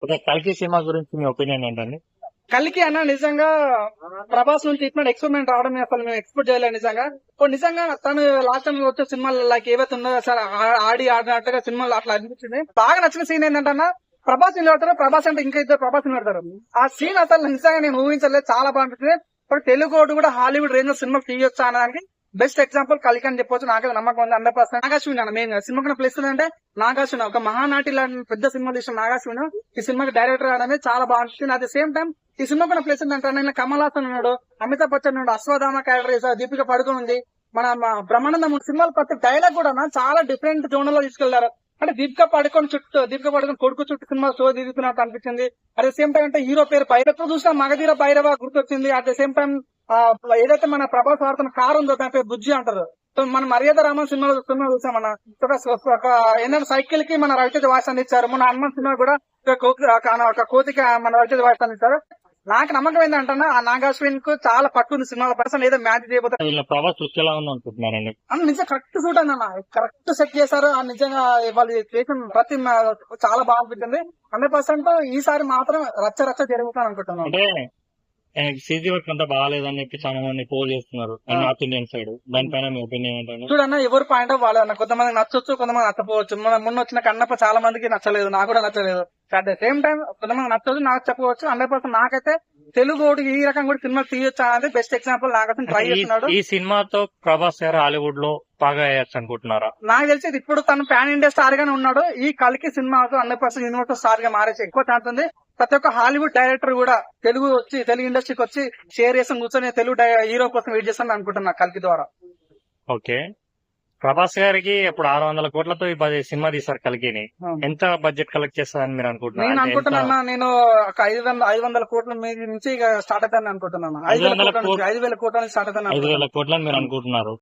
Okay, కల్కి cinema గురించి మీ opinion ఏంటండి? కల్కి అన్న నిజంగా ప్రభాస్ నుంచి ఇటువంటి ఎక్స్పెరిమెంట్ రావడం అసలు మేము ఎక్స్పెక్ట్ చేయలేదు నిజంగా. ఇప్పుడు నిజంగా తను లాస్ట్ టైం వచ్చే సినిమాలు లైక్ ఏవైతే ఉన్నాయో సార్ ఆడినట్టుగా సినిమాలు అట్లా అనిపించింది. బాగా నచ్చిన సీన్ ఏంటంటే ప్రభాస్ నిలబడతారు, ప్రభాస్ అంటే ఇంకా ఇద్దరు ప్రభాస్ నిలబడతారు. ఆ సీన్ అసలు నిజంగా నేను ఊహించలేదు, చాలా బాగా అనిపించింది. ఇప్పుడు తెలుగు కూడా హాలీవుడ్ రేంజ్ లో సినిమా తీయొచ్చు అనడానికి బెస్ట్ ఎగ్జాంపుల్ కల్కి అని చెప్పొచ్చు. నాకైతే నమ్మకం ఉంది 100%. నాగాశ్విన్ అన్న మెయిన్ సినిమాకి ప్లేస్ అంటే నాగాశ్విన్ ఒక మహానాటి లాంటి పెద్ద సినిమా తీసిన నాగాశ్విన్ ఈ సినిమాకి డైరెక్టర్ అనేది చాలా బాగుంటుంది. అట్ ద సేమ్ టైం ఈ సినిమా ప్లేస్ ఏంటంటే కమల్ హాసన్ ఉన్నాడు, అమితాబ్ బచ్చన్ ఉన్నాడు, అశ్వధామ క్యారెక్టర్ చేశారు, దీపిక పడుకొని ఉంది, మన బ్రహ్మానందం సినిమాలు ప్రతి డైలాగ్ కూడా చాలా డిఫరెంట్ జోన్ లో తీసుకెళ్లారు. అంటే దీపిక పడుకొని కొడుకు చుట్టూ సినిమా షో దిగుతున్నట్టు అనిపించింది. అట్ ద సేమ్ టైం అంటే హీరో పేరు భైరవ చూసిన మగధీర భైరవ గుర్తొచ్చింది. అట్ ద సేమ్ టైం ఏదైతే మన ప్రభాస్ వాడుతున్న కారు ఉందో దాని పేరు బుజ్జి అంటారు. సో మన మర్యాద రామన్ సినిమా చూసాం. మన ఏంటంటే సైకిల్ కి మన రవితేజ వాయిస్ ఇచ్చారు. మన హనుమాన్ సినిమా కూడా ఒక కోతికి మన రవితేజ వాయిస్ ఇచ్చారు. నాకు నమ్మకం ఏంటంటే ఆ నాగాశ్విన్ కు చాలా పట్టుంది సినిమా పర్సన్ ఏదో మ్యాచ్ చేయబోతారు. వీళ్ళ ప్రభాస్ లుక్ ఎలా ఉంది అనుకుంటున్నారండి? నిజంగా కరెక్ట్ షూట్ అన్న కరెక్ట్ సెట్ చేశారు. నిజంగా వాళ్ళు చేసిన ప్రతి చాలా బాగా అనిపించింది. 100% ఈసారి మాత్రం రచ్చ జరుగుతాను అనుకుంటున్నాను. అంటే సీజీ వర్క్ అంతా బాగాలేదని చెప్పి చాలా మంది పోల్ చేస్తున్నారు నార్త్ ఇండియన్ సైడ్. దానిపైన మీ ఒపీనియన్ ఏంటండి? చూడన్న ఎవరు పాయింట్ ఆఫ్ వాళ్ళ కొంతమంది నచ్చొచ్చు, కొంతమంది నచ్చపోవచ్చు. మొన్న వచ్చిన కన్నప్ప చాలా మందికి నచ్చలేదు, నాకు కూడా నచ్చలేదు. అట్ ద సేమ్ టైం కొంతమంది నచ్చవచ్చు, నాకు చెప్పవచ్చు. 100% నాకైతే తెలుగు ఈ రకం కూడా సినిమా తీయొచ్చు అనేది బెస్ట్ ఎగ్జాంపుల్. నాకైతే ట్రై చేస్తున్నాడు. ఈ సినిమాతో ప్రభాస్ గారు హాలీవుడ్ లో బాగా వేయచ్చు అనుకుంటున్నారా? నాకు తెలిసి ఇప్పుడు తను పాన్ ఇండియా స్టార్ గానే ఉన్నాడు. ఈ కల్కి సినిమాతో 100% యూనివర్సల్ స్టార్ గా మారేసి ఎక్కువ ఛాన్స్ ఉంది. ప్రతి ఒక్క హాలీవుడ్ డైరెక్టర్ కూడా తెలుగు ఇండస్ట్రీకి వచ్చి షేర్ చేసి కూర్చొని తెలుగు హీరో కోసం వెయిట్ చేస్తాను అనుకుంటున్నా కల్కి ద్వారా. ఓకే, ప్రభాస్ గారికి ఇప్పుడు 600 కోట్లతో ఈ సినిమా తీశారు కల్కిని. ఎంత బడ్జెట్ కలెక్ట్ చేస్తారని మీరు అనుకుంటున్నారు? నేను అనుకుంటున్నా నేను ఒక 500 కోట్ల నుంచి స్టార్ట్ అవుతాను అనుకుంటున్నాను. 5,000 కోట్ల నుంచి స్టార్ట్ అవుతాను. 5,000 కోట్లని మీరు అనుకుంటున్నారు.